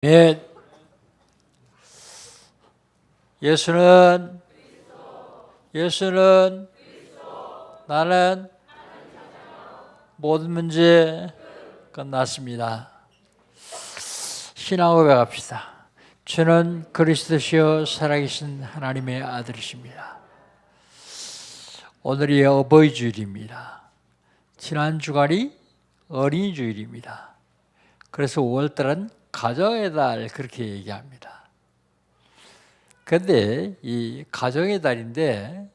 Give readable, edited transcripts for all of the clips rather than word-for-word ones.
예, 예수는 나는 모든 문제 끝났습니다. 신앙 고백합시다. 주는 그리스도시요 살아계신 하나님의 아들이십니다. 오늘이 어버이 주일입니다. 지난 주간이 어린이 주일입니다. 그래서 5월달은 가정의 달 그렇게 얘기합니다. 그런데 이 가정의 달인데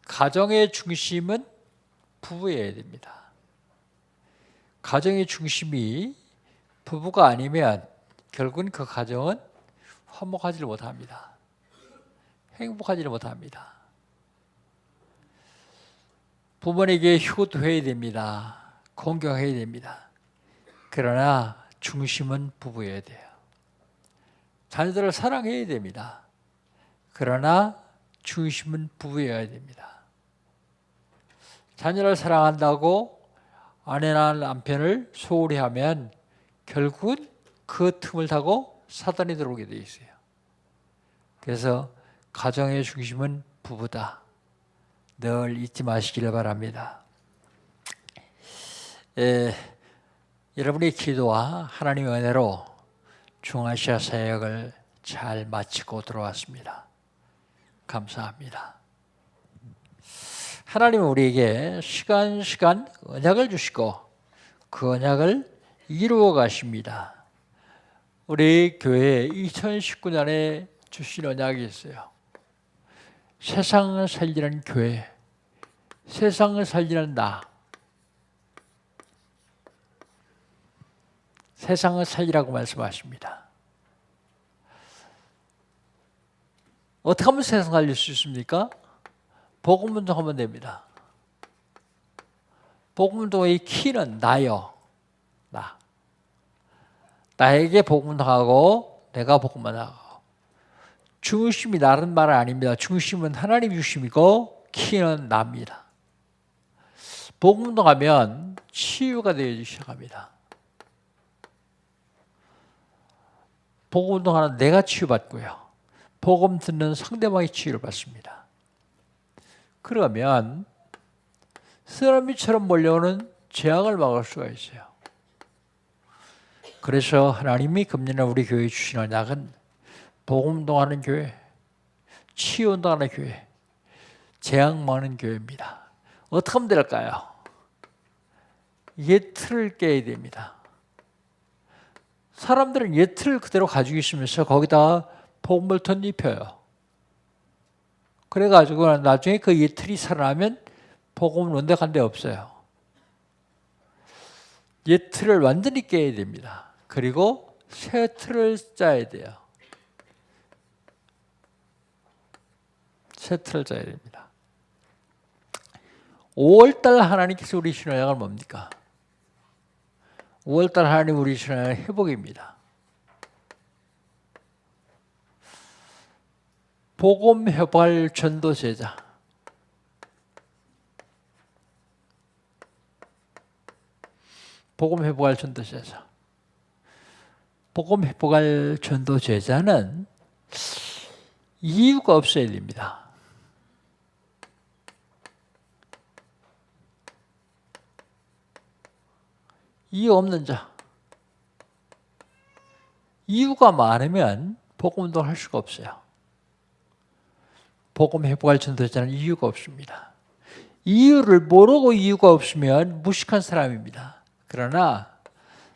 가정의 중심은 부부여야 됩니다. 가정의 중심이 부부가 아니면 결국은 그 가정은 화목하지를 못합니다. 행복하지를 못합니다. 부모에게 효도해야 됩니다. 공경해야 됩니다. 그러나 중심은 부부여야 돼요. 자녀들을 사랑해야 됩니다. 그러나 중심은 부부여야 됩니다. 자녀를 사랑한다고 아내나 남편을 소홀히 하면 결국은 그 틈을 타고 사단이 들어오게 돼 있어요. 그래서 가정의 중심은 부부다. 늘 잊지 마시기를 바랍니다. 여러분의 기도와 하나님의 은혜로 중아시아 사역을 잘 마치고 들어왔습니다. 감사합니다. 하나님은 우리에게 시간 언약을 주시고 그 언약을 이루어 가십니다. 우리 교회에 2019년에 주신 언약이 있어요. 세상을 살리는 교회, 세상을 살리는 나. 세상을 살리라고 말씀하십니다. 어떻게 하면 세상 살릴 수 있습니까? 복음 운동하면 됩니다. 복음 운동의 키는 나요. 나. 나에게 복음 운동하고 내가 복음 운동하고. 중심이 나는 말은 아닙니다. 중심은 하나님 중심이고 키는 나입니다. 복음 운동하면 치유가 되기 시작합니다. 복음 운동하는 내가 치유받고요. 복음 듣는 상대방이 치유를 받습니다. 그러면 쓰나미처럼 몰려오는 재앙을 막을 수가 있어요. 그래서 하나님이 금년에 우리 교회에 주신 언약은 복음 운동하는 교회, 치유 운동하는 교회, 재앙 막는 교회입니다. 어떻게 하면 될까요? 예틀을 깨야 됩니다. 사람들은 예틀을 그대로 가지고 있으면서 거기다 복음을 덧입혀요. 그래가지고 나중에 그 예틀이 살아나면 복음은 원대한 데 없어요. 예틀을 완전히 깨야 됩니다. 그리고 새 틀을 짜야 돼요. 새 틀을 짜야 됩니다. 5월달 하나님께서 우리 주신 언약은 뭡니까? 5월달 하나님 우리 주신 언약은 회복입니다. 복음 회복할 전도 제자. 복음 회복할 전도 제자. 복음 회복할 전도 제자는 이유가 없어야 됩니다. 이유 없는 자. 이유가 많으면 복음 운동을 할 수가 없어요. 복음 회복할 전도자는 이유가 없습니다. 이유를 모르고 이유가 없으면 무식한 사람입니다. 그러나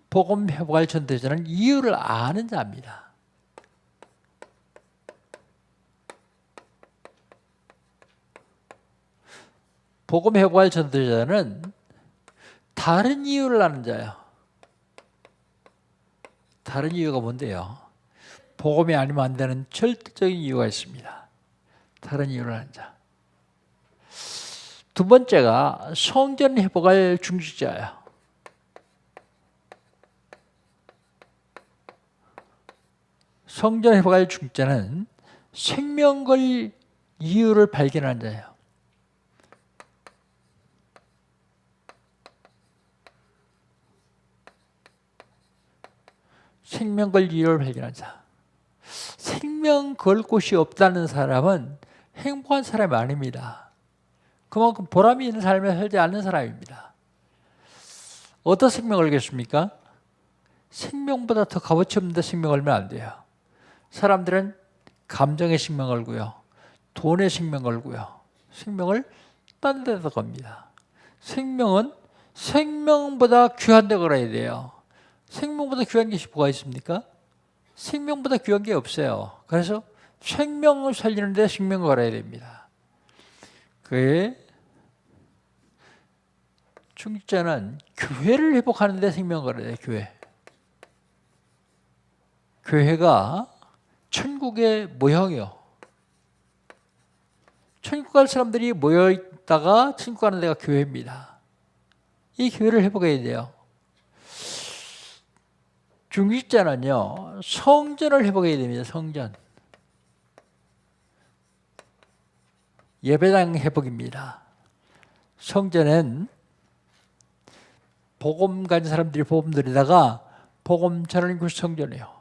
복음 회복할 전도자는 이유를 아는 자입니다. 복음 회복할 전도자는 다른 이유를 아는 자예요. 다른 이유가 뭔데요? 복음이 아니면 안 되는 절대적인 이유가 있습니다. 다른 이유를 아는 자. 두 번째가 성전 회복할 중직자예요. 성전 회복할 중직자는 생명 걸 이유를 발견한 자예요. 생명 걸 이유를 발견한 자. 생명 걸 곳이 없다는 사람은 행복한 사람이 아닙니다. 그만큼 보람이 있는 삶을 살지 않는 사람입니다. 어떤 생명 걸겠습니까? 생명보다 더 값어치 없는 데 생명 걸면 안 돼요. 사람들은 감정의 생명 걸고요. 돈의 생명 걸고요. 생명을 딴 데서 겁니다. 생명은 생명보다 귀한 데 걸어야 돼요. 생명보다 귀한 것이 뭐가 있습니까? 생명보다 귀한 게 없어요. 그래서 생명을 살리는 데 생명을 걸어야 됩니다. 그의 중직자는 교회를 회복하는 데 생명을 걸어야 돼요. 교회가 천국의 모형이요. 천국 갈 사람들이 모여있다가 천국 가는 데가 교회입니다. 이 교회를 회복해야 돼요. 중직자는요, 성전을 회복해야 됩니다. 성전. 예배당 회복입니다. 성전은 복음 가진 사람들이 복음 들이다가 복음 전하는 곳이 성전이에요.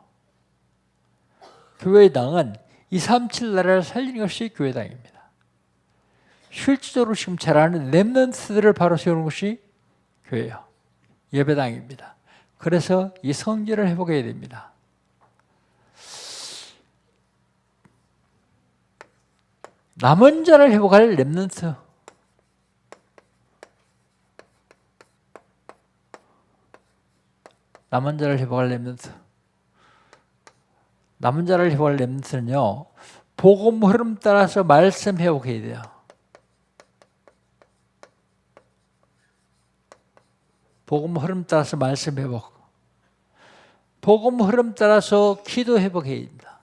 교회당은 237 나라를 살리는 것이 교회당입니다. 실질적으로 지금 잘하는 렘넌트들을 바로 세우는 것이 교회예요. 예배당입니다. 그래서 이 성전을 회복해야 됩니다. 남은 자를 회복할 렘넌트. 남은 자를 회복할 렘넌트. 남은 자를 회복할 렘넌트는요, 복음 흐름 따라서 말씀 회복해야 돼요. 복음 흐름 따라서 말씀 회복. 복음 흐름 따라서 기도 회복해야 됩니다.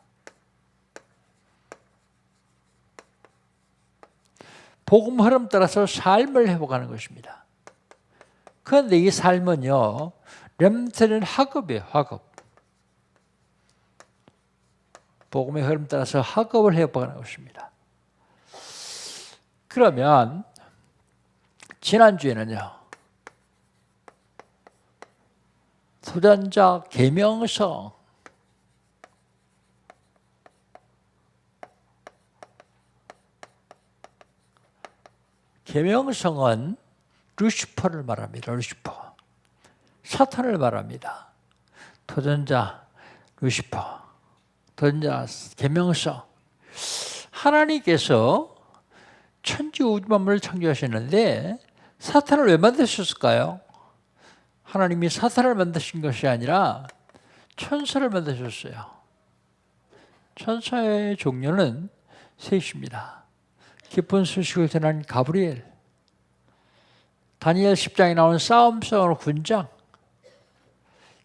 복음 흐름 따라서 삶을 회복하는 것입니다. 그런데 이 삶은요, 렘넌트는 학업이에요. 학업. 복음의 흐름 따라서 학업을 회복하는 것입니다. 그러면 지난주에는요, 소전자 계명성, 계명성은 루시퍼를 말합니다. 루시퍼. 사탄을 말합니다. 도전자 루시퍼. 도전자 계명성. 하나님께서 천지 우주 만물을 창조하셨는데 사탄을 왜 만드셨을까요? 하나님이 사탄을 만드신 것이 아니라 천사를 만드셨어요. 천사의 종류는 셋입니다. 기쁜 소식을 전한 가브리엘, 다니엘 10장에 나오는 싸움성으로 군장,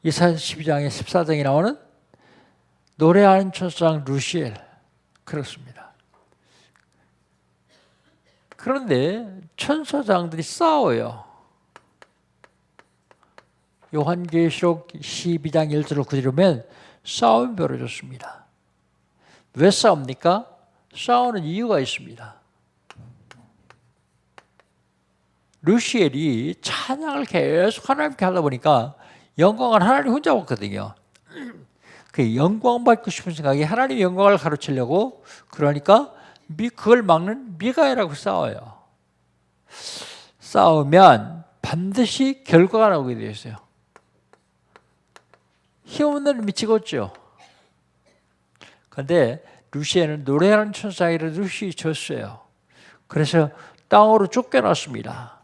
이사야 12장에 14장에 나오는 노래하는 천사장 루시엘, 그렇습니다. 그런데 천사장들이 싸워요. 요한계시록 12장 1절로 9절을 보면 싸움이 벌어졌습니다. 왜 싸웁니까? 싸우는 이유가 있습니다. 루시엘이 찬양을 계속 하나님께 하다 보니까 영광을 하나님 혼자 받거든요. 그 영광 받고 싶은 생각이 하나님의 영광을 가로채려고, 그러니까 그걸 막는 미가엘하고 싸워요. 싸우면 반드시 결과가 나오게 되어 있어요. 힘없는 놈이 찍었죠. 그런데 루시엘은 노래하는 천사에게 루시 졌어요. 그래서 땅으로 쫓겨났습니다.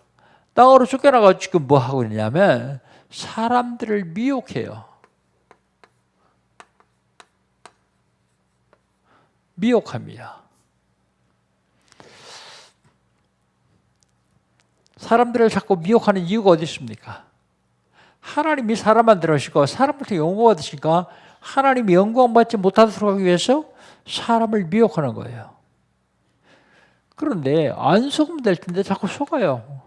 땅으로 쫓겨나가지고 지금 뭐 하고 있냐면 사람들을 미혹해요. 미혹합니다. 사람들을 자꾸 미혹하는 이유가 어디 있습니까? 하나님이 사람 만들으시고 사람한테 영광 받으시니까 하나님이 영광 받지 못하도록 하기 위해서 사람을 미혹하는 거예요. 그런데 안 속으면 될 텐데 자꾸 속아요.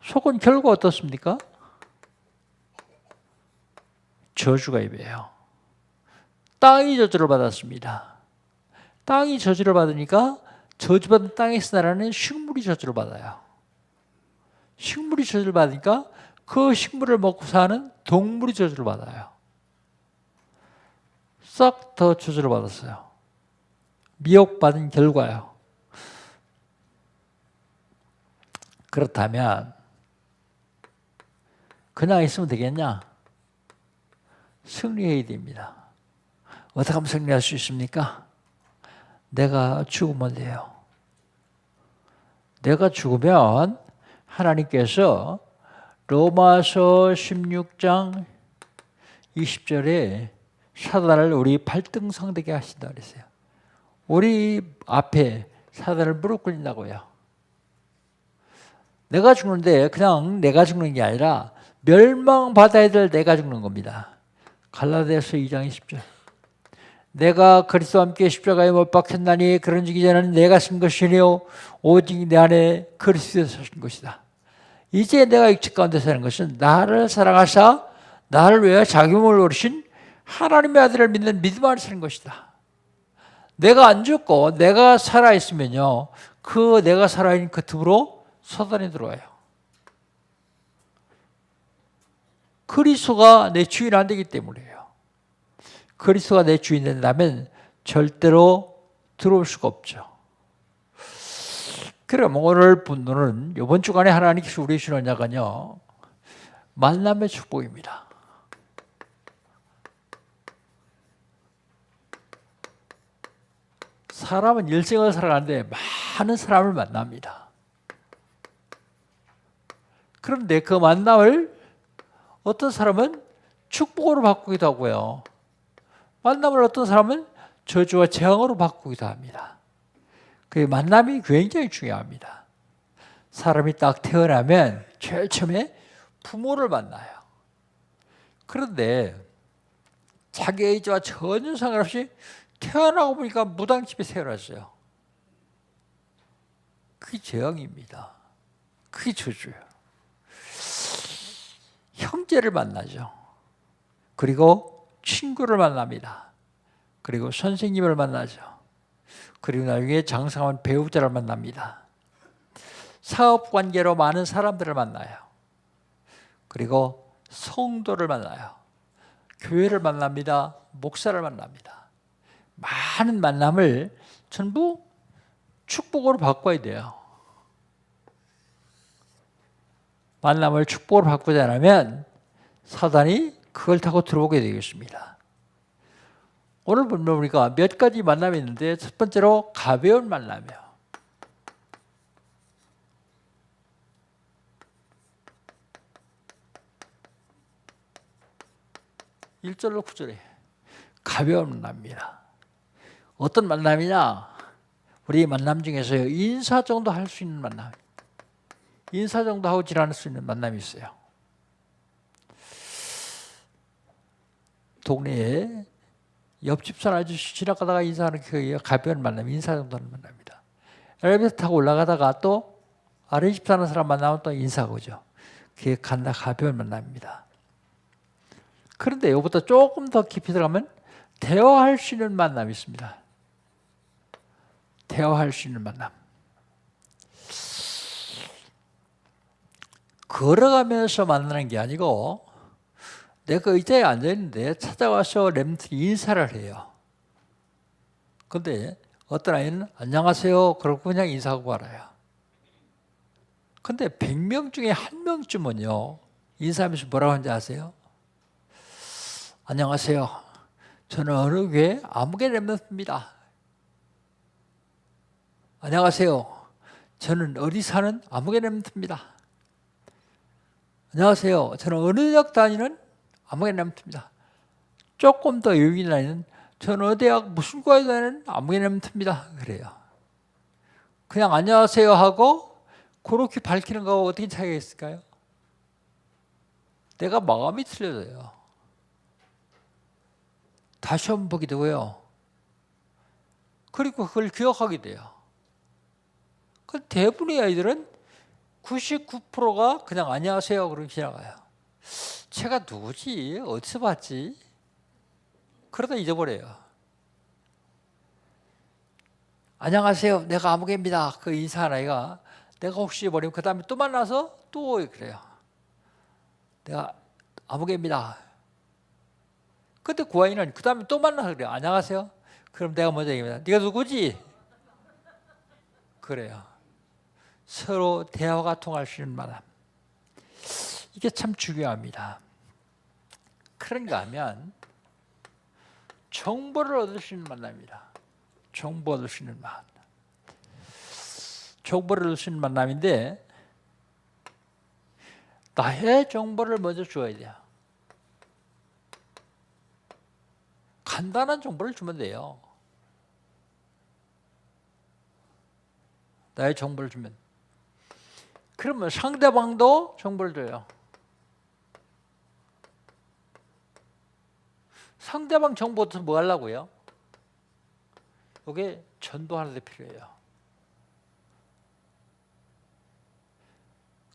속은 결과 어떻습니까? 저주가 임해요. 땅이 저주를 받았습니다. 땅이 저주를 받으니까 저주받은 땅에서 나라는 식물이 저주를 받아요. 식물이 저주를 받으니까 그 식물을 먹고 사는 동물이 저주를 받아요. 싹 더 저주를 받았어요. 미혹받은 결과요. 그렇다면 그냥 있으면 되겠냐? 승리해야 됩니다. 어떻게 하면 승리할 수 있습니까? 내가 죽으면 돼요. 내가 죽으면 하나님께서 로마서 16장 20절에 사단을 우리 발등상되게 하신다 그랬어요. 우리 앞에 사단을 무릎 꿇린다고요. 내가 죽는데 그냥 내가 죽는 게 아니라 멸망받아야 될 내가 죽는 겁니다. 갈라디아서 2장 20절. 내가 그리스도와 함께 십자가에 못 박혔나니 그런즉 이제는 내가 쓴 것이니요 오직 내 안에 그리스도께서 사신 것이다. 이제 내가 육체 가운데 사는 것은 나를 사랑하사 나를 위하여 자기 몸을 오르신 하나님의 아들을 믿는 믿음 안에 사는 것이다. 내가 안 죽고 내가 살아있으면요, 그 내가 살아있는 그 틈으로 사단이 들어와요. 그리스도가 내 주인 안 되기 때문이에요. 그리스도가 내 주인 된다면 절대로 들어올 수가 없죠. 그럼 오늘 본문은 이번 주간에 하나님께서 우리 주시는 약은요, 만남의 축복입니다. 사람은 일생을 살아가는데 많은 사람을 만납니다. 그런데 그 만남을 어떤 사람은 축복으로 바꾸기도 하고요. 만남을 어떤 사람은 저주와 재앙으로 바꾸기도 합니다. 그 만남이 굉장히 중요합니다. 사람이 딱 태어나면 제일 처음에 부모를 만나요. 그런데 자기 의지와 전혀 상관없이 태어나고 보니까 무당집에 태어났어요. 그게 재앙입니다. 그게 저주예요. 형제를 만나죠. 그리고 친구를 만납니다. 그리고 선생님을 만나죠. 그리고 나중에 장성한 배우자를 만납니다. 사업관계로 많은 사람들을 만나요. 그리고 성도를 만나요. 교회를 만납니다. 목사를 만납니다. 많은 만남을 전부 축복으로 바꿔야 돼요. 만남을 축복으로 바꾸지 않으면 사단이 그걸 타고 들어오게 되겠습니다. 오늘 본문 우리가 몇 가지 만남이 있는데 첫 번째로 가벼운 만남이요. 1절로 9절에 가벼운 만남입니다. 어떤 만남이냐? 우리 만남 중에서 인사 정도 할 수 있는 만남. 인사 정도 하고 지나갈 수 있는 만남이 있어요. 동네에 옆집 사람 아저씨 지나가다가 인사하는 그 가벼운 만남, 인사 정도 하는 만남입니다. 엘리베이터 타고 올라가다가 또 아래 집 사는 사람 만나면 또 인사하고 오죠. 그게 가벼운 만남입니다. 그런데 이거보다 조금 더 깊이 들어가면 대화할 수 있는 만남이 있습니다. 대화할 수 있는 만남. 걸어가면서 만나는 게 아니고 내가 의자에 앉아있는데 찾아와서 렘들이 인사를 해요. 그런데 어떤 아이는 안녕하세요 그러고 그냥 인사하고 말아요. 그런데 100명 중에 1명쯤은요 인사하면서 뭐라고 하는지 아세요? 안녕하세요. 저는 어느 교회 아무개 렘넌트입니다. 안녕하세요. 저는 어디 사는 아무개 렘넌트입니다. 안녕하세요. 저는 어느 역 다니는 아무개 렘넌트입니다. 조금 더 여유 있는 아이는 저는 어디 대학 무슨 과에 다니는 아무개 렘넌트입니다. 그래요. 그냥 안녕하세요 하고 그렇게 밝히는 거하고 어떻게 차이가 있을까요? 내가 마음이 틀려져요. 다시 한번 보게 되고요. 그리고 그걸 기억하게 돼요. 그 대부분의 아이들은 99%가 그냥 안녕하세요 그러고 지나가요. 제가 누구지? 어디서 봤지? 그러다 잊어버려요. 안녕하세요. 내가 아무개입니다. 그 인사한 아이가 내가 혹시 버리면 그 다음에 또 만나서 또 그래요. 내가 아무개입니다. 그때 구하인은 그 다음에 또 만나서 그래요. 안녕하세요. 그럼 내가 먼저 얘기합니다. 네가 누구지? 그래요. 서로 대화가 통할 수 있는 만남. 이게 참 중요합니다. 그런가 하면 정보를 얻을 수 있는 만남입니다. 정보 얻을 수 있는 만남. 정보를 얻을 수 있는 만남인데 나의 정보를 먼저 줘야 돼요. 간단한 정보를 주면 돼요. 나의 정보를 주면. 그러면 상대방도 정보를 줘요. 상대방 정보부터 뭐 하려고요? 이게 전도하는 데 필요해요.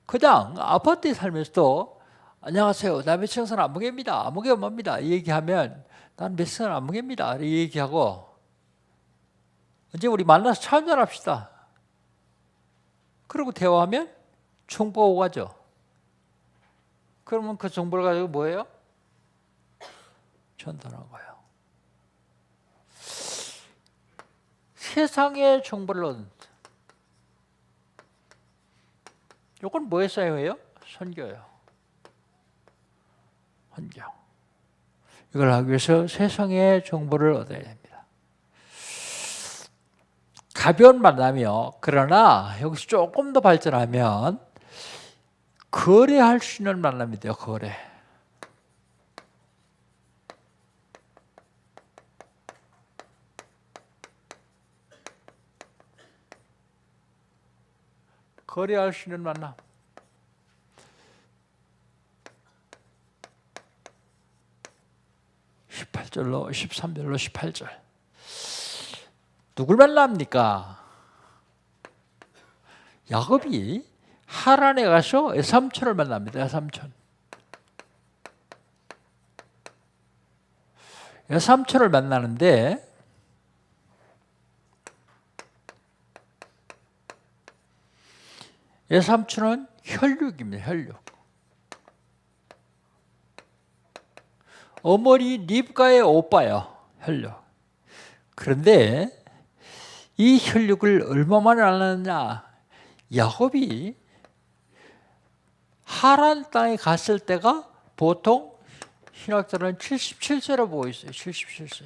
그냥 아파트에 살면서도 안녕하세요. 나 매칭선 안무개입니다. 안무개 엄마입니다. 이 얘기하면 난 매칭선 안무개입니다. 이 얘기하고 이제 우리 만나서 차 한잔합시다. 그리고 대화하면 정보가 오가죠. 그러면 그 정보를 가지고 뭐예요? 전달하는 거예요. 세상의 정보를 얻는. 이건 뭐에 사용해요? 선교예요. 선교. 이걸 하기 위해서 세상의 정보를 얻어야 됩니다. 가벼운 만남이요. 그러나 여기서 조금 더 발전하면 거래할 수 있는 만남이 돼요. 거래. 거래할 수 있는 만남. (18절로) 13절로 18절. 누굴 만납니까? 야곱이 하란에 가서 에삼촌을 만납니다. 에삼촌. 에삼촌을 만나는데 에삼촌은 혈육입니다. 혈육. 어머니 립가의 오빠예요. 혈육. 그런데 이 혈육을 얼마만에 알았느냐? 야곱이 하란 땅에 갔을 때가 보통 신학자는 77세로 보고 있어요. 77세.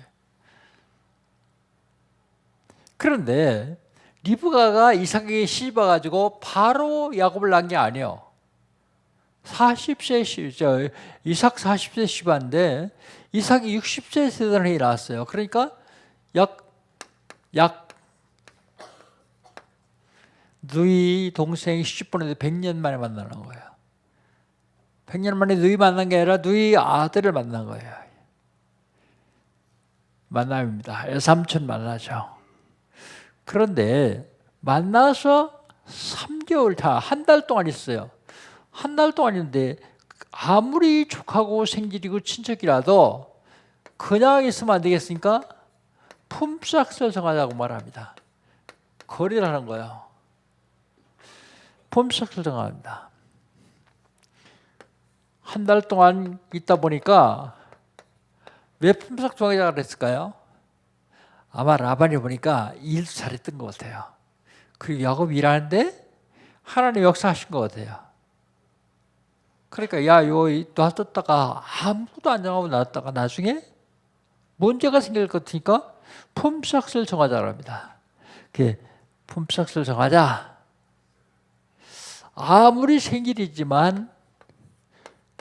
그런데 리브가가 이삭에게 시집와가지고 바로 야곱을 낳은 게 아니에요. 40세 이삭 40세 시반인데 이삭이 60세 세대에 낳았어요. 그러니까 약 누이 동생이 시집보내도 100년 만에 만나는 거예요. 100년 만에 누이 만난 게 아니라 누이 아들을 만난 거예요. 만남입니다. 에삼촌 만나죠. 그런데 만나서 3개월 다 한 달 동안 있어요. 한 달 동안 있는데 아무리 족하고 생질이고 친척이라도 그냥 있으면 안 되겠습니까? 품삯을 정하자고 말합니다. 거래를 하는 거예요. 품삯을 정합니다. 한 달 동안 있다 보니까 왜 품삯 정하자고 그랬을까요? 아마 라반이 보니까 일 잘했던 것 같아요. 그리고 야곱이 일하는데 하나님 역사하신 것 같아요. 그러니까 야, 요 놔뒀다가 아무도 안 정하고 놔뒀다가 나중에 문제가 생길 것 같으니까 품삯을 정하자고 합니다. 품삯을 정하자. 아무리 생일이지만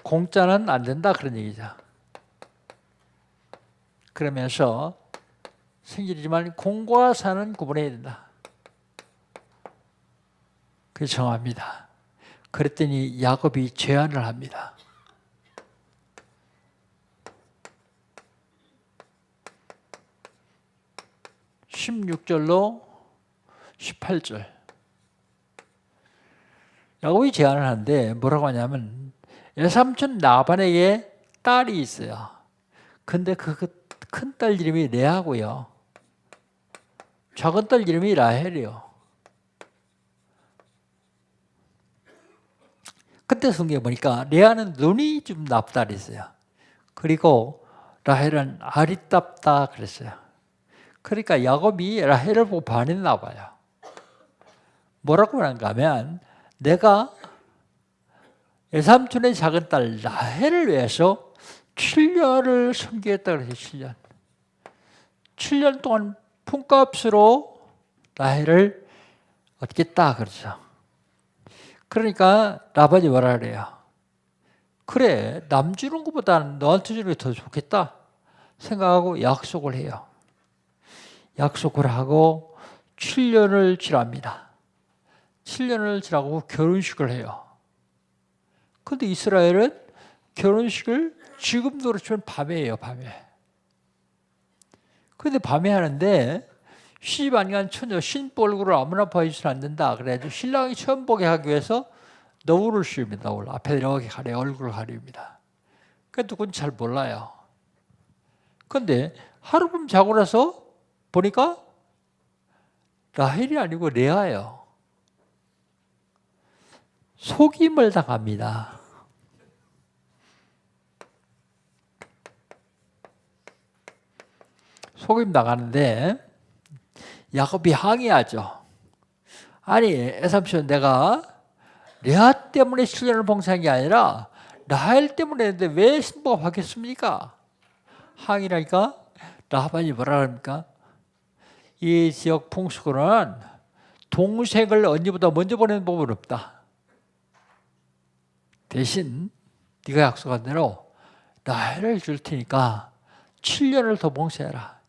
공짜는 안 된다 그런 얘기죠. 그러면서 생일이지만 공과 사는 구분해야 된다. 그래서 정합니다. 그랬더니 야곱이 제안을 합니다. (16절로) 18절. 야곱이 제안을 하는데 뭐라고 하냐면 외삼촌 라반에게 딸이 있어요. 근데 그 큰 딸 이름이 레아고요. 작은 딸 이름이 라헬이요. 그때 성경에 보니까 레아는 눈이 좀 나쁘다 그랬어요. 그리고 라헬은 아리답다 그랬어요. 그러니까 야곱이 라헬을 보고 반했나 봐요. 뭐라고 하는가 하면 내가 외삼촌의 작은 딸 라헬을 위해서 7년을 섬기겠다 그랬어요. 7년. 7년 동안 품값으로 라헬을 얻겠다 그러죠. 그러니까 라반이 뭐라 그래요? 그래, 남 주는 것보다는 너한테 주는 게 더 좋겠다 생각하고 약속을 해요. 약속을 하고 7년을 지납니다. 7년을 지나고 결혼식을 해요. 그런데 이스라엘은 결혼식을 지금도 그렇지만 밤에 해요. 밤에. 그런데 밤에 하는데 시집 안 간 처녀 신부 얼굴을 아무나 보여주면 안 된다. 그래가지고 신랑이 처음 보게 하기 위해서 너울을 씌웁니다. 너울. 앞에 이렇게 가려 얼굴을 가립니다. 그 누군지 잘 몰라요. 그런데 하룻밤 자고 나서 보니까 라헬이 아니고 레아예요. 속임을 당합니다. 속임 당하는데 야곱이 항의하죠. 아니 에삼촌 내가 레아 때문에 7년을 봉사한 게 아니라 라헬 때문에 했는데 왜 신부가 바뀌었습니까? 항의하니까 라반이 뭐라 합니까? 이 지역 풍속으로는 동생을 언니보다 먼저 보내는 법은 없다. 대신 네가 약속한 대로 라헬을 줄 테니까 7년을 더 봉사해라.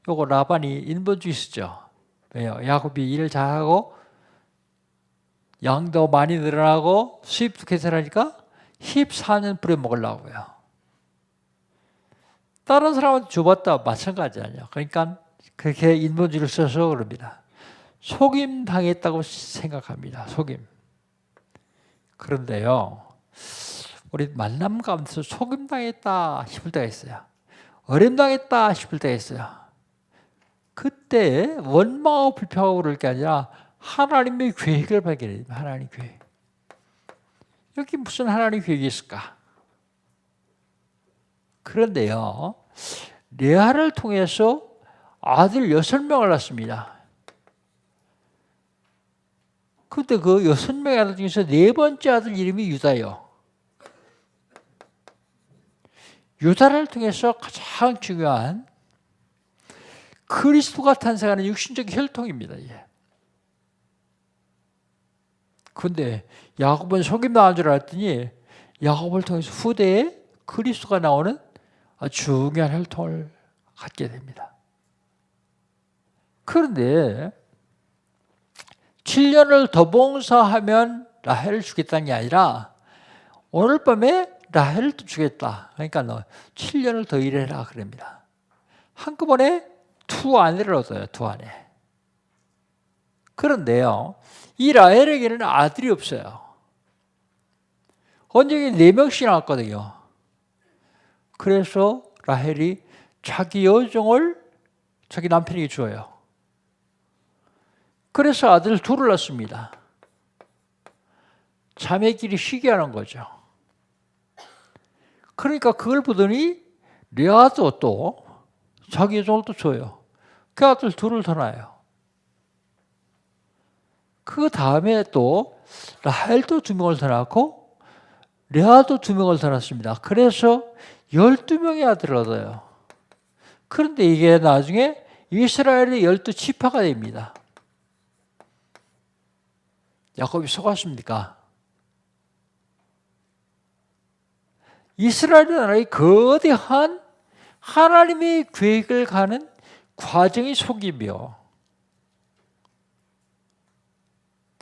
요거 라반이 인본주의 쓰죠. 왜요? 야곱이 일을 잘하고 양도 많이 늘어나고 수입도 개선하니까 14년 부려먹으려고요. 다른 사람한테 줘봤다 마찬가지 아니에요. 그러니까 그렇게 인본주의를 써서 그럽니다. 속임 당했다고 생각합니다. 속임. 그런데요, 우리 만남 가운데서 속임 당했다 싶을 때가 있어요. 어림 당했다 싶을 때가 있어요. 그때 원망하고 불평하고 그럴 게 아니라 하나님의 계획을 발견해야 됩니다. 하나님의 계획. 여기 무슨 하나님의 계획이 있을까? 그런데요, 레아를 통해서 아들 6명을 낳습니다. 그런데 그 6명의 아들 중에서 네 번째 아들 이름이 유다예요. 유다를 통해서 가장 중요한 그리스도가 탄생하는 육신적 혈통입니다. 그런데 야곱은 속임당한 줄 알았더니 야곱을 통해서 후대에 그리스도가 나오는 아주 중요한 혈통을 갖게 됩니다. 그런데 7년을 더 봉사하면 라헬을 주겠다는 게 아니라 오늘 밤에 라헬을 또 주겠다. 그러니까 너 7년을 더 일해라 그럽니다. 한꺼번에 두 아내를 얻어요. 두 아내. 그런데요, 이 라헬에게는 아들이 없어요. 언쟁이 4명씩 나왔거든요. 그래서 라헬이 자기 여종을 자기 남편에게 줘요. 그래서 아들 둘을 낳습니다. 자매끼리 쉬게 하는 거죠. 그러니까 그걸 보더니 레아도 또 자기 여종을 또 줘요. 그 아들 둘을 더 낳아요. 그 다음에 또 라헬도 2명을 더 낳고 레아도 2명을 더 낳습니다. 그래서 12명의 아들을 얻어요. 그런데 이게 나중에 이스라엘의 12지파가 됩니다. 야곱이 속았습니까? 이스라엘 나라의 거대한 하나님의 계획을 가는 과정이 속임이요.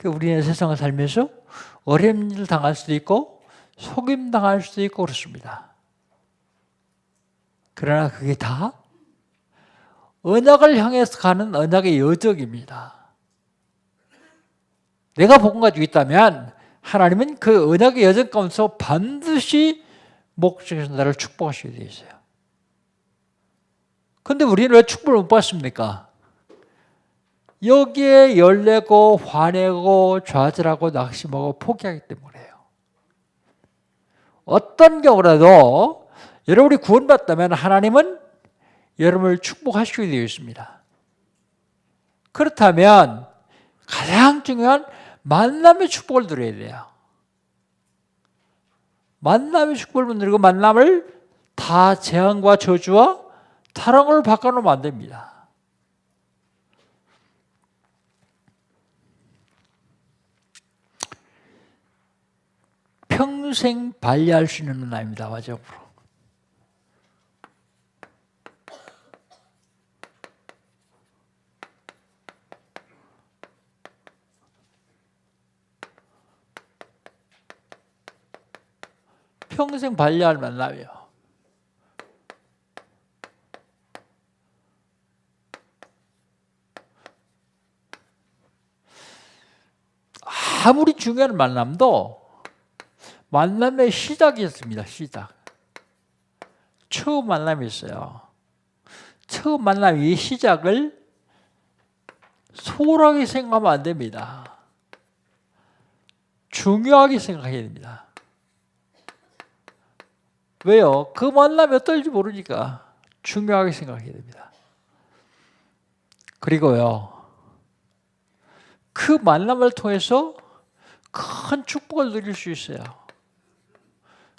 우리는 세상을 살면서 어려운 일을 당할 수도 있고 속임 당할 수도 있고 그렇습니다. 그러나 그게 다 언약을 향해서 가는 언약의 여정입니다. 내가 복음 가지고 있다면 하나님은 그 언약의 여정 가운데서 반드시 목적에서 나를 축복하시게 되어 있어요. 그런데 우리는 왜 축복을 못 받습니까? 여기에 열내고 화내고 좌절하고 낙심하고 포기하기 때문에요. 어떤 경우라도 여러분이 구원받다면 하나님은 여러분을 축복하시게 되어 있습니다. 그렇다면 가장 중요한 만남의 축복을 누려야 돼요. 만남의 축복을 누리고 만남을 다 재앙과 저주와 다른 걸 바꿔놓으면 안 됩니다. 평생 발휘할 수 있는 만남입니다. 마지막으로. 평생 발휘할 만남이에요. 아무리 중요한 만남도 만남의 시작이 있습니다. 시작. 처음 만남이 있어요. 처음 만남의 시작을 소홀하게 생각하면 안 됩니다. 중요하게 생각해야 됩니다. 왜요? 그 만남이 어떨지 모르니까 중요하게 생각해야 됩니다. 그리고요, 그 만남을 통해서 큰 축복을 누릴 수 있어요.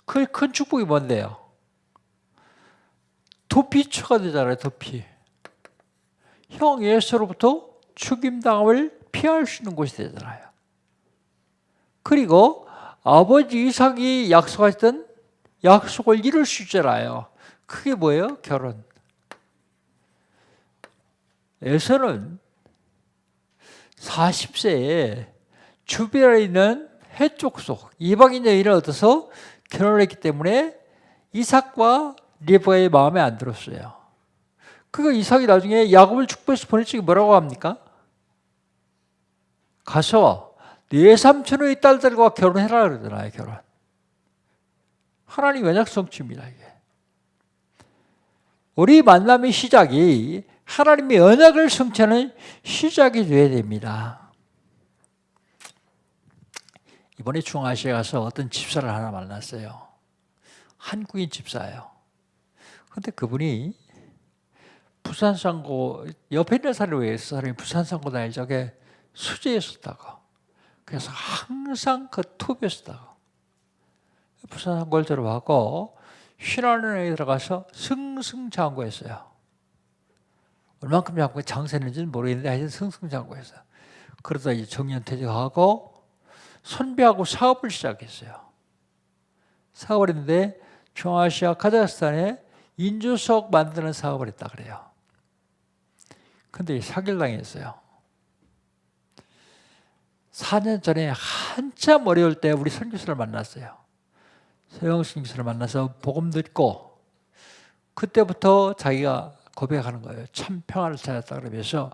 그 큰 축복이 뭔데요? 도피처가 되잖아요. 도피. 형 예수로부터 죽임당함을 피할 수 있는 곳이 되잖아요. 그리고 아버지 이삭이 약속했던 약속을 이룰 수 있잖아요. 그게 뭐예요? 결혼. 에서는 40세에 주변에 있는 해족속 이방인 여인을 얻어서 결혼을 했기 때문에 이삭과 리브가의 마음에 안 들었어요. 그거 이삭이 나중에 야곱을 축복해서 보낼 적에 뭐라고 합니까? 가서 네 삼촌의 딸들과 결혼해라 그러잖아요. 결혼. 하나님 언약 성취입니다. 이게. 우리 만남의 시작이 하나님의 언약을 성취하는 시작이 되어야 됩니다. 이번에 중앙아시아에 가서 어떤 집사를 하나 만났어요. 한국인 집사예요. 그런데 그분이 부산상고 옆에 있는 사람이 왜 사람이 부산상고 다닐 적에 수재였었다고. 그래서 항상 그 톱이었다고. 부산상고를 들어가고 신안원에 들어가서 승승장구했어요. 얼만큼 장사했는지는 모르겠는데 하여튼 승승장구했어요. 그러다 이제 정년퇴직하고 선배하고 사업을 시작했어요. 사업을 했는데 중앙아시아 카자흐스탄에 인조석 만드는 사업을 했다 그래요. 근데 사기를 당했어요. 4년 전에 한참 어려울 때 우리 선교사를 만났어요. 서영신 교수를 만나서 복음 듣고 그때부터 자기가 고백하는 거예요. 참 평안을 찾았다 그러면서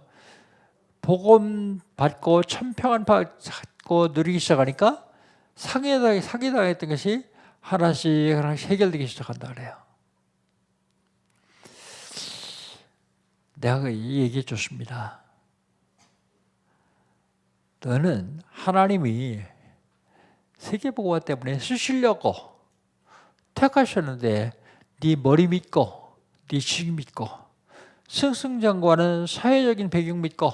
복음 받고 참 평안 받고 누리기 시작하니까 사기당했던 것이 하나씩 해결되기 시작한다 그래요. 내가 이 얘기해 줬습니다. 너는 하나님이 세계복음화 때문에 쓰시려고 택하셨는데 네 머리 믿고 네 지식 믿고 승승장구하는 사회적인 배경 믿고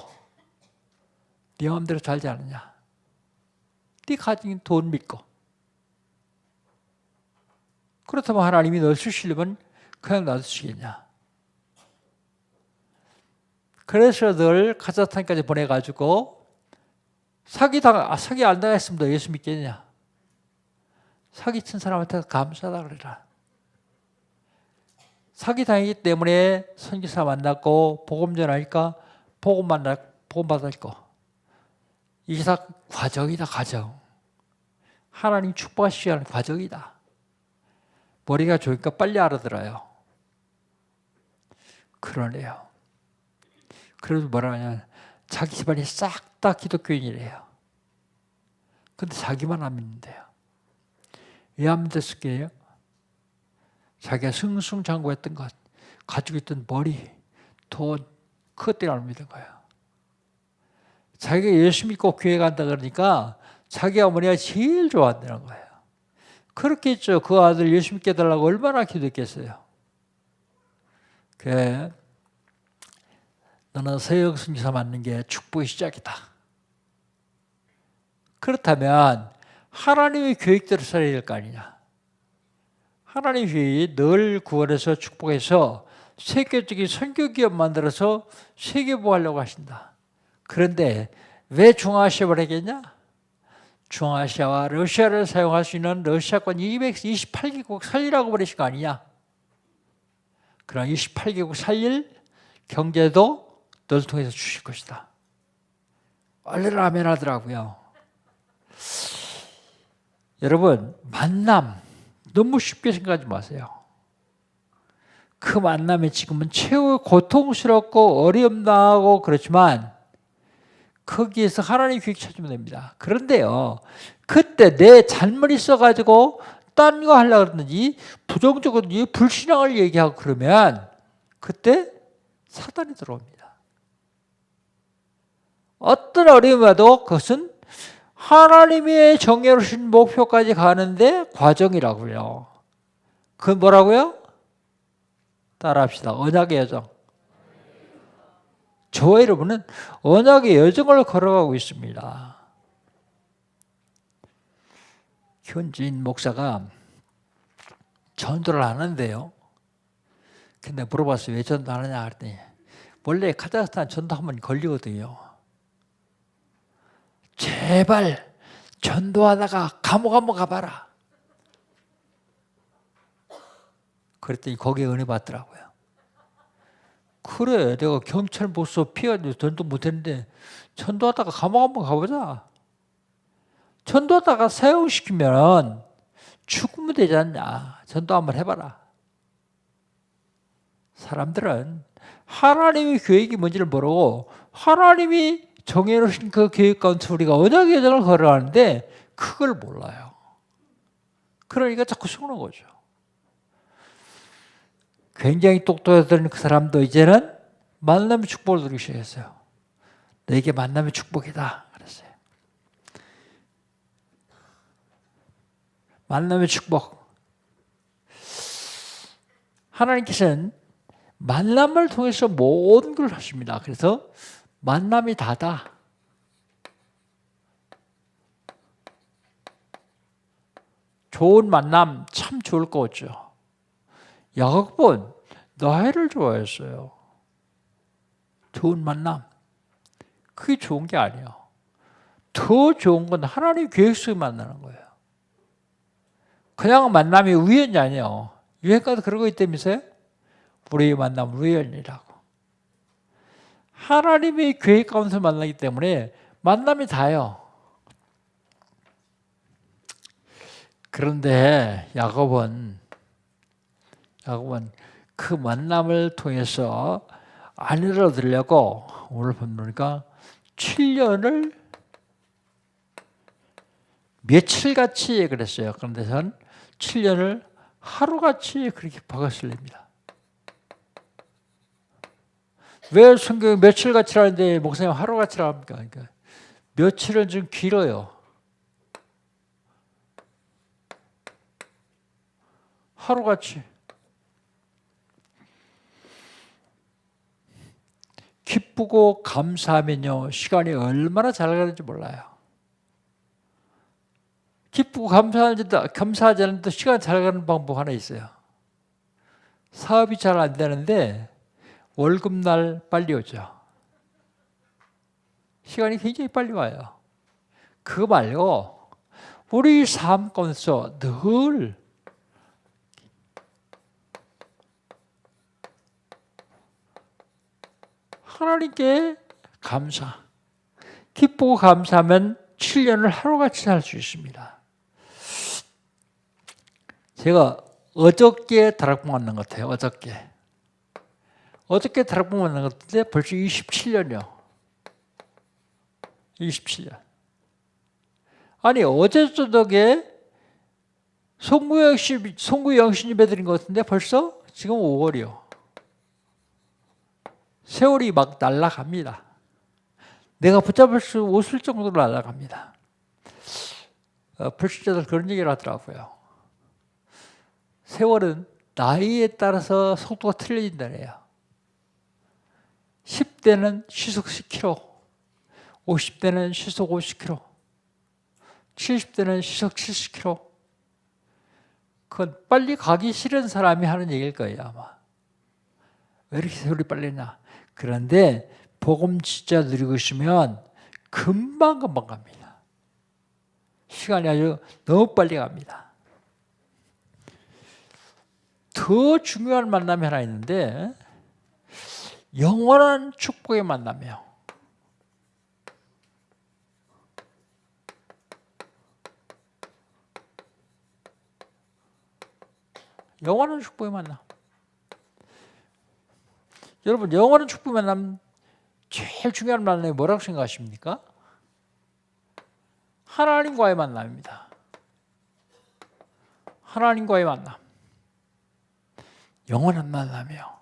네 마음대로 살지 않느냐. 네 가진 돈 믿고. 그렇다면 하나님이 널 쓰시려면 그냥 놔두시겠냐. 그래서 널 카자흐스탄까지 보내가지고 사기 안 당했으면 너 예수 믿겠냐. 사기친 사람한테 감사하다 그래라. 사기 당했기 때문에 선교사 만났고 복음 전하니까 복음 받았고 이게 다 과정이다. 과정. 하나님 축복하시기 위한 과정이다. 머리가 좋으니까 빨리 알아들어요. 그러네요. 그래도 뭐라 하냐, 자기 집안이 싹 다 기독교인이래요. 근데 자기만 안 믿는데요. 왜 안 믿었을게요? 자기가 승승장구했던 것, 가지고 있던 머리, 돈, 그것 때문에 안 믿은 거예요. 자기가 예수 믿고 교회 간다 그러니까 자기 어머니가 제일 좋아한다는 거예요. 그렇겠죠. 그 아들 예수 믿게 해달라고 얼마나 기도했겠어요. 너는 서영 선지자 맞는 게 축복의 시작이다. 그렇다면 하나님의 계획대로 살아야 될 거 아니냐. 하나님의 계획이 널 구원해서 축복해서 세계적인 선교기업 만들어서 세계보하려고 하신다. 그런데 왜 중앙아시아를 하겠냐? 중앙아시아와 러시아를 사용할 수 있는 러시아권 228개국 살리라고 버리신 거 아니냐? 그럼 28개국 살릴 경제도 너를 통해서 주실 것이다. 얼른 아멘 하더라고요. 여러분, 만남 너무 쉽게 생각하지 마세요. 그 만남이 지금은 최후 고통스럽고 어렵나고 그렇지만 거기에서 하나님의 계획 찾으면 됩니다. 그런데요, 그때 내 잘못 있어가지고 딴 거 하려고 그러든지 부정적으로 불신앙을 얘기하고 그러면 그때 사단이 들어옵니다. 어떤 어려움이 와도 그것은 하나님의 정해놓으신 목표까지 가는데 과정이라고요. 그건 뭐라고요? 따라합시다. 언약의 여정. 저와 여러분은 언약의 여정을 걸어가고 있습니다. 현지인 목사가 전도를 하는데요. 근데 물어봤어요. 왜 전도하느냐 그랬더니 원래 카자흐스탄 전도하면 걸리거든요. 제발 전도하다가 감옥 한번 가봐라. 그랬더니 거기에 은혜 받더라고요. 그래, 내가 경찰 못써 피해가지고 전도 못했는데 전도하다가 감옥 한번 가보자. 전도하다가 사형시키면 죽으면 되지 않냐. 전도 한번 해봐라. 사람들은 하나님의 계획이 뭔지를 모르고 하나님이 정해놓으신 그 계획 가운데 우리가 언약의 여정을 걸어가는데 그걸 몰라요. 그러니까 자꾸 속는 거죠. 굉장히 똑똑하던 그 사람도 이제는 만남의 축복을 누리기 시작했어요. 너에게 만남의 축복이다 그랬어요. 만남의 축복. 하나님께서는 만남을 통해서 모든 걸 하십니다. 그래서 만남이 다다. 좋은 만남 참 좋을 것 같죠. 야곱은 라헬을 좋아했어요. 좋은 만남. 그게 좋은 게 아니에요. 더 좋은 건 하나님 계획 속에 만나는 거예요. 그냥 만남이 우연이 아니에요. 유행가도 그런 거 있다면서요? 우리의 만남은 우연이라고. 하나님의 계획 가운데서 만나기 때문에 만남이 다요. 그런데 야곱은 그 만남을 통해서 아내를 얻으려고 오늘 보니까 7년을 며칠같이 그랬어요. 그런데 전 7년을 하루같이 그렇게 박았을 립니다. 왜 성경이 며칠같이라는데 목사님 하루같이라고 합니까? 그러니까 며칠은 좀 길어요. 하루같이. 기쁘고 감사하면요, 시간이 얼마나 잘 가는지 몰라요. 기쁘고 감사하지 않는데 시간 잘 가는 방법 하나 있어요. 사업이 잘 안 되는데 월급날 빨리 오죠. 시간이 굉장히 빨리 와요. 그거 말고 우리 삶 가운데서 늘 하나님께 감사, 기쁘고 감사하면 7년을 하루같이 살 수 있습니다. 제가 어저께 다락방 만난 것 같아요. 어저께 다락방 만난 것 같은데 벌써 27년이요. 27년. 아니 어제 저녁에 송구영신 예배 드린 것 같은데 벌써 지금 5월이요. 세월이 막 날아갑니다. 내가 붙잡을 수 없을 정도로 날아갑니다. 불신자들 그런 얘기를 하더라고요. 세월은 나이에 따라서 속도가 틀려진다네요. 10대는 시속 10km, 50대는 시속 50km, 70대는 시속 70km. 그건 빨리 가기 싫은 사람이 하는 얘기일 거예요, 아마. 왜 이렇게 세월이 빨리 나? 그런데 복음 진짜 누리고 있으면 금방금방 갑니다. 시간이 아주 너무 빨리 갑니다. 더 중요한 만남이 하나 있는데 영원한 축복의 만남이에요. 영원한 축복의 만남. 여러분, 영원한 축복의 만남 제일 중요한 만남이 뭐라고 생각하십니까? 하나님과의 만남입니다. 하나님과의 만남. 영원한 만남이에요.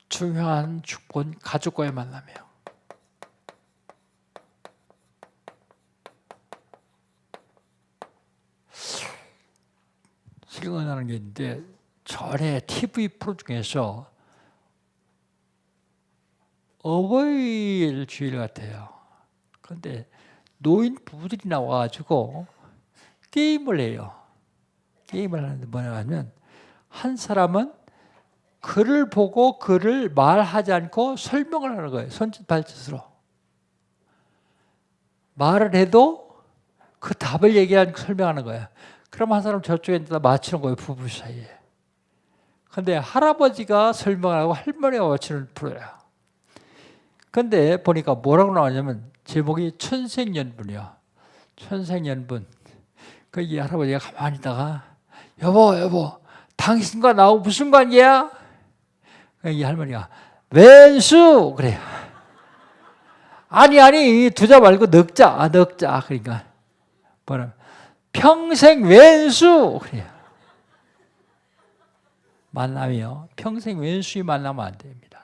중요한 축복은 가족과의 만남이에요. 생각나는 게 있는데 전에 TV 프로 중에서 어버이일 주일 같아요. 그런데 노인 부부들이 나와가지고 게임을 해요. 게임을 하는데 뭐냐면 한 사람은 글을 보고 글을 말하지 않고 설명을 하는 거예요. 손짓 발짓으로. 말을 해도 그 답을 얘기하고 설명하는 거예요. 그럼 한 사람 저쪽에 앉아서 맞추는 거예요. 부부 사이에. 근데 할아버지가 설명하고 할머니가 맞추는 프로예요. 근데 보니까 뭐라고 나오냐면 제목이 천생연분이요. 천생연분. 그 이 할아버지가 가만히 있다가 여보 당신과 나하고 무슨 관계야? 이 할머니가 왼수 그래요. 아니 두자 말고 넉자 그러니까 뭐라 평생 왼수 그래요. 만남이요. 평생 왼수이 만나면 안 됩니다.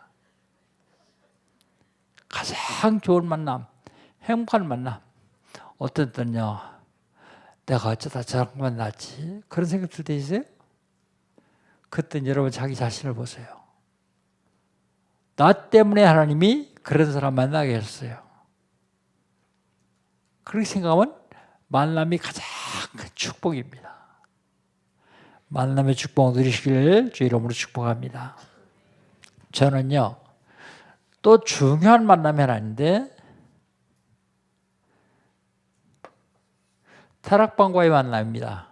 가장 좋은 만남, 행복한 만남. 어떤 때는요, 내가 어쩌다 저런 거 만났지? 그런 생각 들 때 있어요? 그때 여러분 자기 자신을 보세요. 나 때문에 하나님이 그런 사람 만나게 했어요. 그렇게 생각하면 만남이 가장 큰 축복입니다. 만남의 축복 누리시길 주 이름으로 축복합니다. 저는요, 또 중요한 만남이 하나 있는데 다락방과의 만남입니다.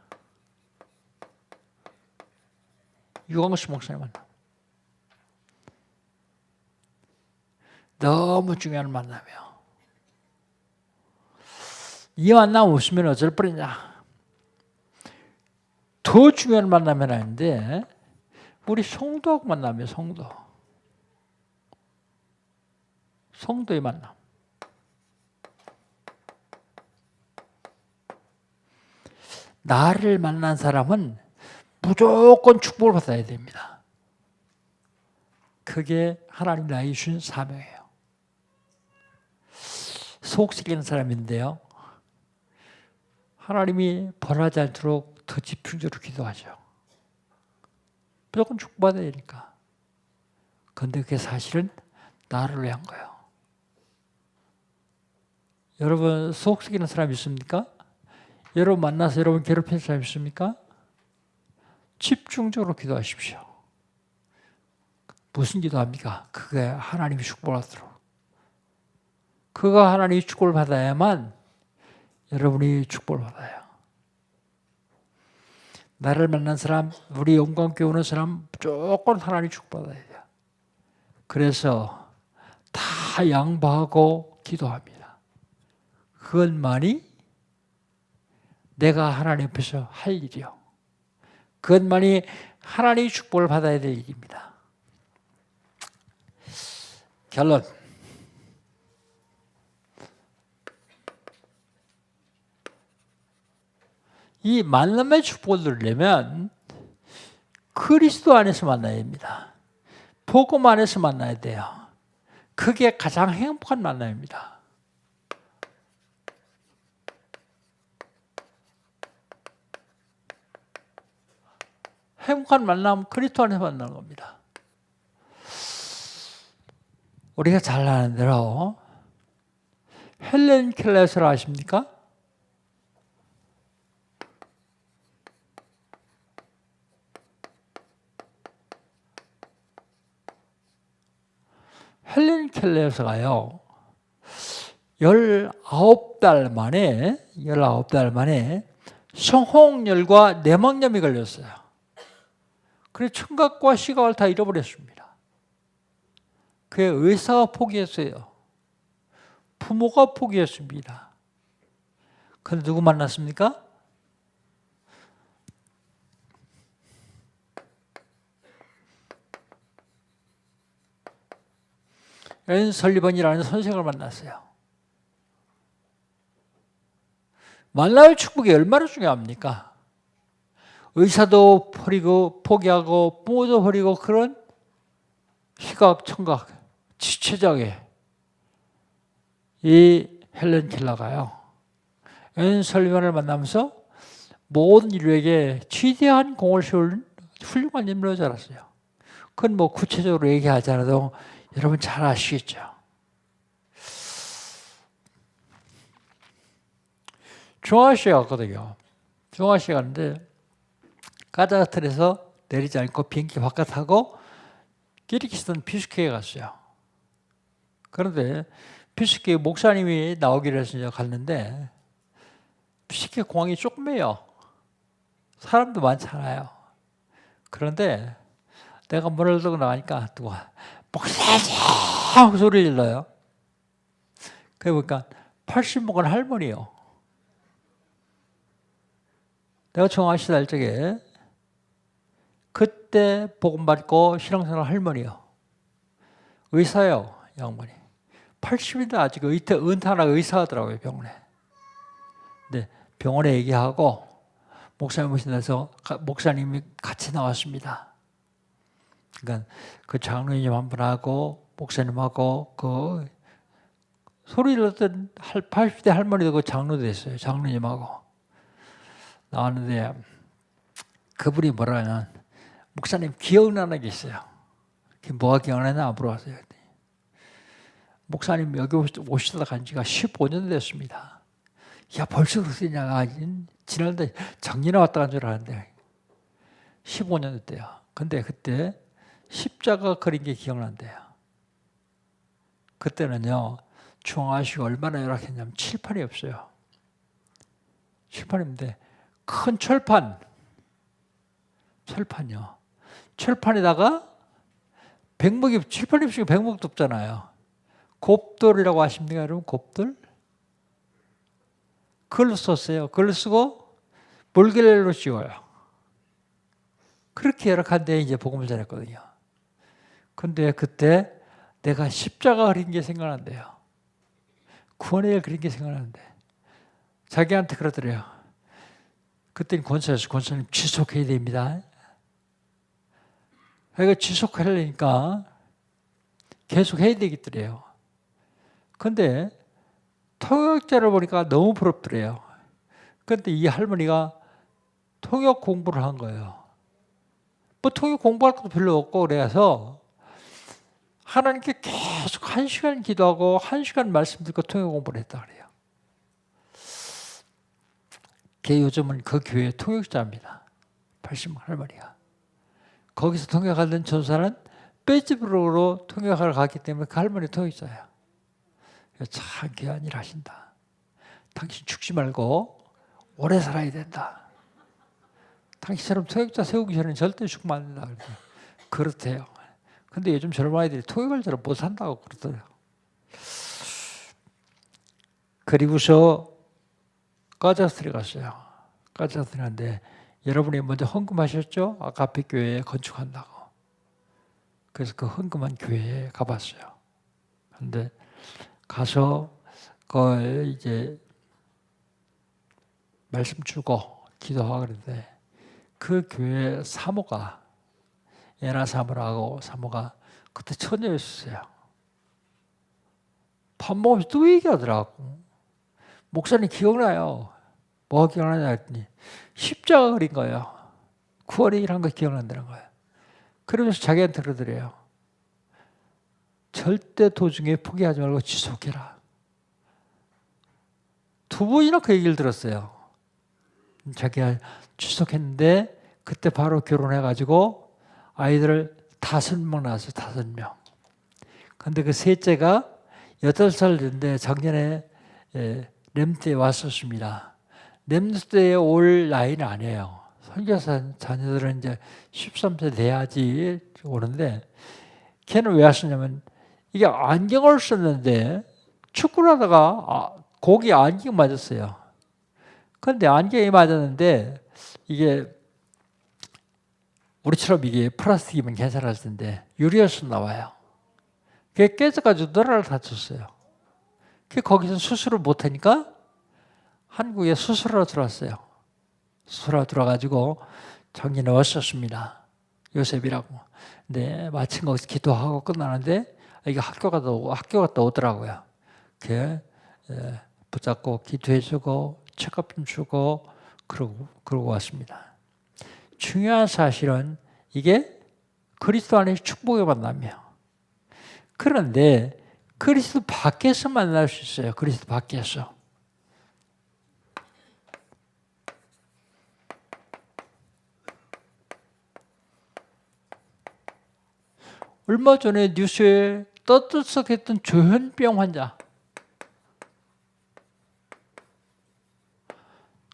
유광수 목사님 만남. 너무 중요한 만남이에요. 이 만남 없으면 어쩔 뻔했냐. 더 중요한 만남이 하나 있는데 우리 성도하고 만남이에요. 성도의 만남. 나를 만난 사람은 무조건 축복을 받아야 됩니다. 그게 하나님 나에게 주신 사명이에요. 속 썩이는 사람인데요. 하나님이 벌하지 않도록 더 집중적으로 기도하죠. 무조건 축복받아야 되니까. 그런데 그게 사실은 나를 위한 거예요. 여러분 속 썩이는 사람 있습니까? 여러분 만나서 여러분 괴롭히는 사람 있습니까? 집중적으로 기도하십시오. 무슨 기도합니까? 그게 하나님이 축복을 받도록. 그가 하나님이 축복을 받아야만 여러분이 축복을 받아요. 나를 만난 사람, 우리 영광교회 오는 사람 무조건 하나님이 축복받아야 돼요. 그래서 다 양보하고 기도합니다. 그것만이 내가 하나님 앞에서 할 일이요. 그것만이 하나님의 축복을 받아야 될 일입니다. 결론. 이 만남의 축복을 누리려면 그리스도 안에서 만나야 됩니다. 복음 안에서 만나야 돼요. 그게 가장 행복한 만남입니다. 행복한 만남 그리스도 안에서 만나는 겁니다. 우리가 잘 아는 대로 헬렌 켈러를 아십니까? 헬렌 켈러가요 19달 만에 성홍열과 내막염이 걸렸어요. 그래서 청각과 시각을 다 잃어버렸습니다. 그의 의사가 포기했어요. 부모가 포기했습니다. 그런데 누구 만났습니까? 앤 설리번이라는 선생을 만났어요. 만남의 축복이 얼마나 중요합니까? 의사도 버리고 포기하고 부모도 버리고 그런 시각, 청각, 지체적에 이 헬렌 켈러가요. 앤 설리번을 만나면서 모든 인류에게 지대한 공을 세울 훌륭한 인물로 자랐어요. 그건 뭐 구체적으로 얘기하지 않아도 여러분 잘 아시겠죠. 중앙아시아에 갔거든요. 중앙아시아에 갔는데 카자흐스탄에서 내리지 않고 비행기 바깥 타고 키르기스탄 비슈케에 갔어요. 그런데 비슈케 목사님이 나오기로 해서 갔는데 비슈케 공항이 조그매요. 사람도 많지 않아요. 그런데 내가 문을 열고 나가니까 누가 목사님 하고 소리를 질러요. 그래 보니까 80 먹은 할머니요. 내가 중앙아시아 날 적에 그때 복음 받고 신앙생활 할머니요. 의사요, 양반이. 80인데 아직 은퇴하라고 의사하더라고요, 병원에. 근데 병원에 얘기하고 목사님 오신다서 목사님이 같이 나왔습니다. 그러니까 그 장로님 한 분하고 목사님하고 그 소리를 듣던 80대 할머니도 그 장로 됐어요. 장로님하고 나왔는데 그분이 뭐라 하냐면 목사님 기억나는 게 있어요. 뭐가 기억나냐 물어봤어요. 목사님 여기 오시다 간 지가 15년 됐습니다. 야 벌써 그러시냐. 지난달 작년에 왔다 간 줄 알았는데 15년 됐대요. 근데 그때 십자가 그린 게 기억난대요. 그때는요 중앙아시아가 얼마나 열악했냐면 칠판이 없어요. 칠판이 없는데 큰 철판이요. 철판에다가 백목이 칠판이 없으니까 백목도 없잖아요. 곱돌이라고 아십니까 여러분? 곱돌? 그걸로 썼어요. 그걸로 쓰고 물결로 씌워요. 그렇게 열악한데 이제 복음을 전했거든요. 근데 그때 내가 십자가 그린 게 생각난대요. 구원의 일 그린 게 생각나는데 자기한테 그러더래요. 그때는 권사였어요. 권사님 지속해야 됩니다. 그러니까 지속하려니까 계속 해야 되겠더래요. 근데 통역자를 보니까 너무 부럽더래요. 그런데 이 할머니가 통역 공부를 한 거예요. 뭐 통역 공부할 것도 별로 없고 그래서 하나님께 계속 1시간 기도하고 1시간 말씀 듣고 통역 공부를 했다 그래요. 걔 요즘은 그 교회 통역자입니다. 80만 할머니가. 거기서 통역하던 전사는 빼집으로 통역하러 갔기 때문에 그 할머니 통역자예요. 참 귀한 일 하신다. 당신 죽지 말고 오래 살아야 된다. 당신처럼 통역자 세우기 전에는 절대 죽으면 안 된다. 그렇대요. 근데 요즘 젊은 아이들이 통역을 잘 못한다고 그러더라고요. 그리고서 카자흐스탄에 갔어요. 카자흐스탄에 갔는데 여러분이 먼저 헌금하셨죠? 아가페 교회에 건축한다고. 그래서 그 헌금한 교회에 가봤어요. 근데 가서 그 이제 말씀 주고 기도하고 그랬는데 그 교회 사모가 예나 사모라고 사모가 그때 처녀였어요. 밥 먹으면서 또 얘기하더라고. 목사님 기억나요? 뭐가 기억나냐 했더니 십자가 그린 거예요. 9월 2일 한 거 기억난다는 거예요. 그러면서 자기한테 그러더래요. 절대 도중에 포기하지 말고 지속해라. 2번이나 그 얘기를 들었어요. 자기가 지속했는데 그때 바로 결혼해가지고 아이들을 5명 낳았어요. 5명. 근데 그 셋째가 8살 됐는데 작년에 렘트에 왔었습니다. 렘트에 올 나이는 아니에요. 선교사 자녀들은 이제 13세 돼야지 오는데 걔는 왜 왔었냐면 이게 안경을 썼는데 축구를 하다가 고기 안경 맞았어요. 그런데 안경이 맞았는데 이게 우리처럼 이게 플라스틱이면 괜찮았을 텐데 유리였었나 봐요. 그게 깨져가지고 너라를 다쳤어요. 거기서 수술을 못하니까 한국에 수술하러 들어왔어요. 수술하러 들어가지고 작년에 왔었습니다. 요셉이라고. 근데 마침 거기서 기도하고 끝나는데 이게 학교 갔다 오더라고요. 붙잡고 기도해주고 책업 좀 주고 그러고 왔습니다. 중요한 사실은 이게 그리스도 안에서 축복의 만남이에요. 그런데 그리스도 밖에서 만날 수 있어요. 그리스도 밖에서. 얼마 전에 뉴스에 떠들썩했던 조현병 환자.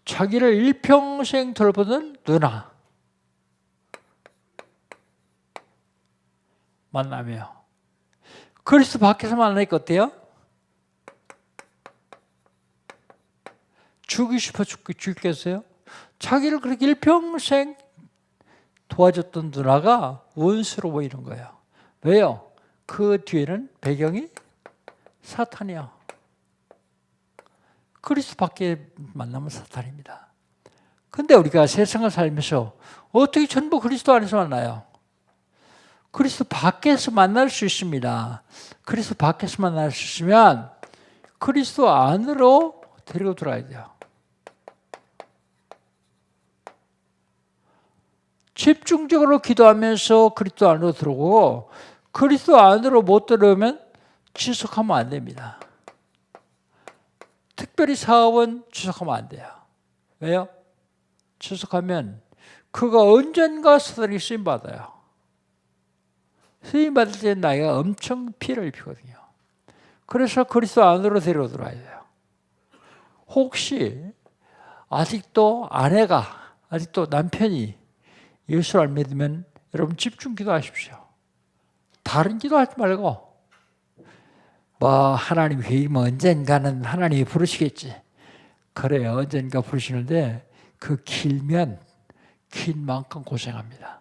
자기를 일평생 돌보던 누나. 만나며. 그리스도 밖에서 만나니까 어때요? 죽이고 싶어 죽겠어요? 자기를 그렇게 일평생 도와줬던 누나가 원수로 보이는 거예요. 왜요? 그 뒤에는 배경이 사탄이요. 그리스도 밖에 만나면 사탄입니다. 근데 우리가 세상을 살면서 어떻게 전부 그리스도 안에서 만나요? 그리스도 밖에서 만날 수 있습니다. 그리스도 밖에서 만날 수 있으면 그리스도 안으로 데리고 들어야 돼요. 집중적으로 기도하면서 그리스도 안으로 들어오고 그리스도 안으로 못 들어오면 지속하면 안 됩니다. 특별히 사업은 지속하면 안 돼요. 왜요? 지속하면 그가 언젠가 사단이 쓰임받아요. 쓰임받을 때 나이가 엄청 피해를 입히거든요. 그래서 그리스도 안으로 데려들어야 돼요. 혹시 아직도 아직도 남편이 예수를 안 믿으면 여러분 집중 기도하십시오. 다른 기도하지 말고 하나님 회의면 언젠가는 하나님이 부르시겠지. 그래요. 언젠가 부르시는데 그 길면 긴 만큼 고생합니다.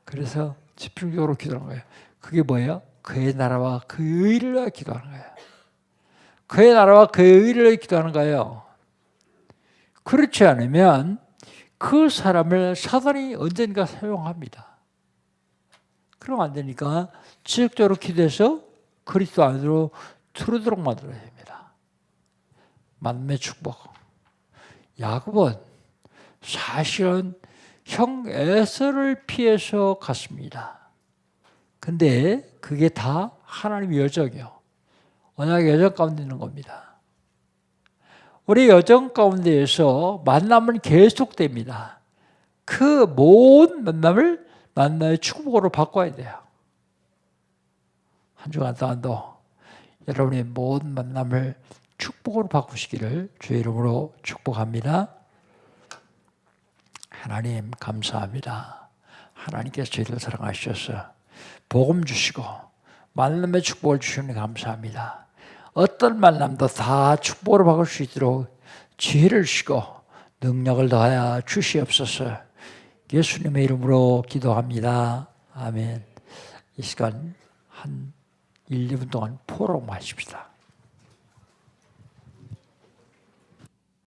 그래서 집중적으로 기도하는 거예요. 그게 뭐예요? 그의 나라와 그의 의를 위해 기도하는 거예요. 그의 나라와 그의 의를 위해 기도하는 거예요. 그렇지 않으면 그 사람을 사단이 언젠가 사용합니다. 그러면 안 되니까 지속적으로 기도해서 그리스도 안으로 들어오도록 만들어야 됩니다. 만남의 축복. 야곱은 사실은 형 에서를 피해서 갔습니다. 근데 그게 다 하나님의 여정이요. 언약의 여정 가운데 있는 겁니다. 우리 여정 가운데에서 만남은 계속됩니다. 그 모든 만남의 축복으로 바꿔야 돼요. 한 주간 동안도 여러분의 모든 만남을 축복으로 바꾸시기를 주의 이름으로 축복합니다. 하나님 감사합니다. 하나님께서 저희를 사랑하셔서 복음 주시고 만남의 축복을 주시니 감사합니다. 어떤 만남도 다 축복으로 바꿀 수 있도록 지혜를 주시고 능력을 더하여 주시옵소서. 예수님의 이름으로 기도합니다. 아멘. 이 시간 한 1, 2분 동안 포럼하십시다.